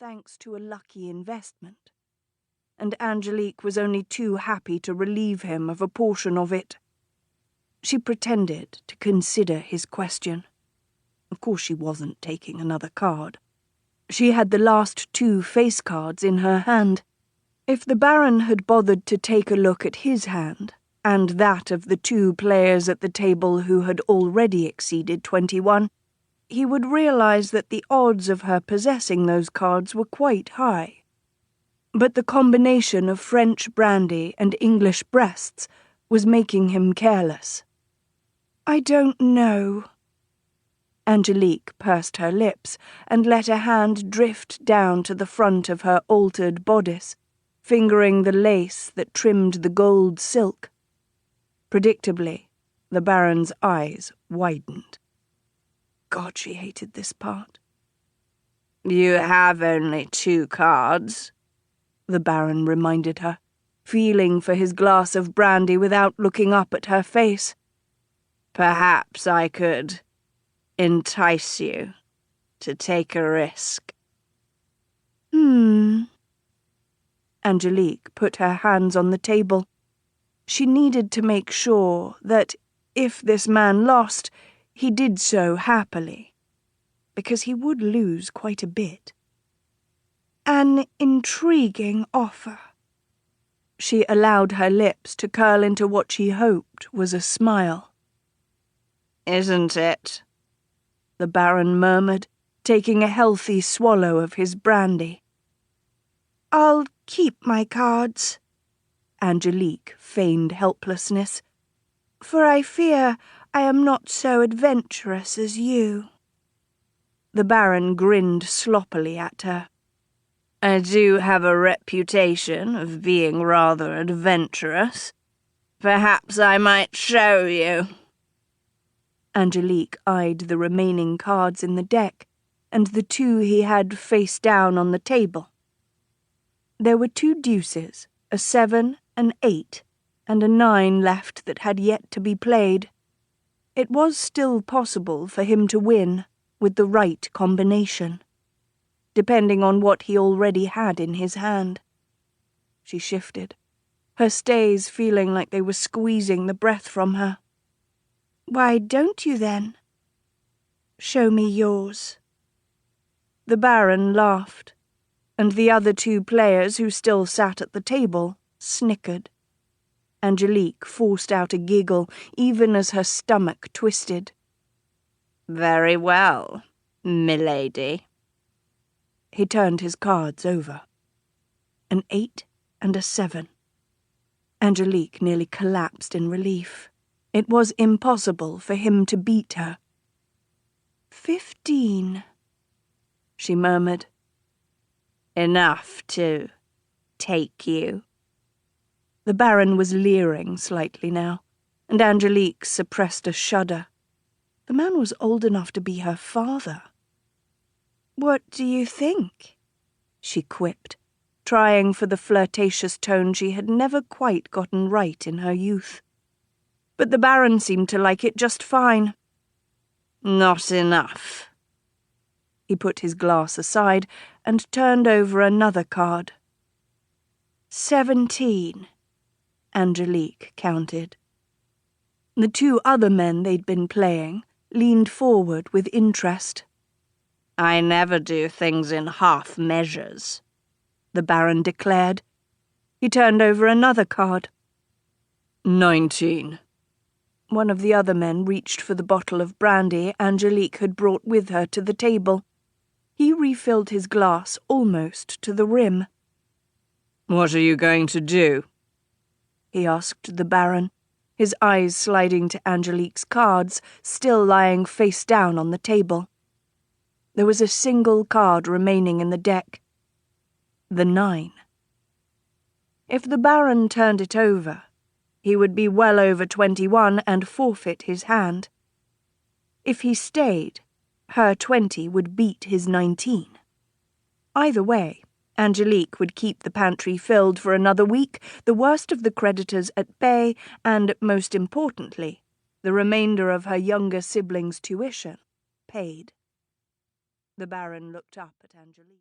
thanks to a lucky investment, and Angelique was only too happy to relieve him of a portion of it. She pretended to consider his question. Of course she wasn't taking another card. She had the last 2 face cards in her hand. If the Baron had bothered to take a look at his hand, and that of the 2 players at the table who had already exceeded 21, he would realize that the odds of her possessing those cards were quite high. But the combination of French brandy and English breasts was making him careless. "I don't know." Angelique pursed her lips and let a hand drift down to the front of her altered bodice, fingering the lace that trimmed the gold silk. Predictably, the Baron's eyes widened. God, she hated this part. "You have only 2 cards," the Baron reminded her, feeling for his glass of brandy without looking up at her face. "Perhaps I could entice you to take a risk." Angelique put her hands on the table. She needed to make sure that, if this man lost, he did so happily, because he would lose quite a bit. "An intriguing offer." She allowed her lips to curl into what she hoped was a smile. "Isn't it?" the Baron murmured, taking a healthy swallow of his brandy. "I'll keep my cards." Angelique feigned helplessness. "For I fear I am not so adventurous as you." The Baron grinned sloppily at her. "I do have a reputation of being rather adventurous. Perhaps I might show you." Angelique eyed the remaining cards in the deck, and the 2 he had face down on the table. There were 2 deuces, a 7, an 8, and a 9 left that had yet to be played. It was still possible for him to win, with the right combination, depending on what he already had in his hand. She shifted, her stays feeling like they were squeezing the breath from her. "Why don't you, then?" "Show me yours." The Baron laughed, and the other 2 players who still sat at the table snickered. Angelique forced out a giggle, even as her stomach twisted. "Very well, milady." He turned his cards over. An 8 and a 7. Angelique nearly collapsed in relief. It was impossible for him to beat her. 15, she murmured. "Enough to take you?" The Baron was leering slightly now, and Angelique suppressed a shudder. The man was old enough to be her father. "What do you think?" she quipped, trying for the flirtatious tone she had never quite gotten right in her youth. But the Baron seemed to like it just fine. "Not enough." He put his glass aside and turned over another card. 17, Angelique counted. The 2 other men they'd been playing leaned forward with interest. "I never do things in half measures," the Baron declared. He turned over another card. 19. One of the other men reached for the bottle of brandy Angelique had brought with her to the table. He refilled his glass almost to the rim. "What are you going to do?" he asked the Baron, his eyes sliding to Angelique's cards, still lying face down on the table. There was a single card remaining in the deck. The 9. If the Baron turned it over, he would be well over 21 and forfeit his hand. If he stayed, her 20 would beat his 19. Either way, Angelique would keep the pantry filled for another week, the worst of the creditors at bay, and, most importantly, the remainder of her younger siblings' tuition paid. The Baron looked up at Angelique.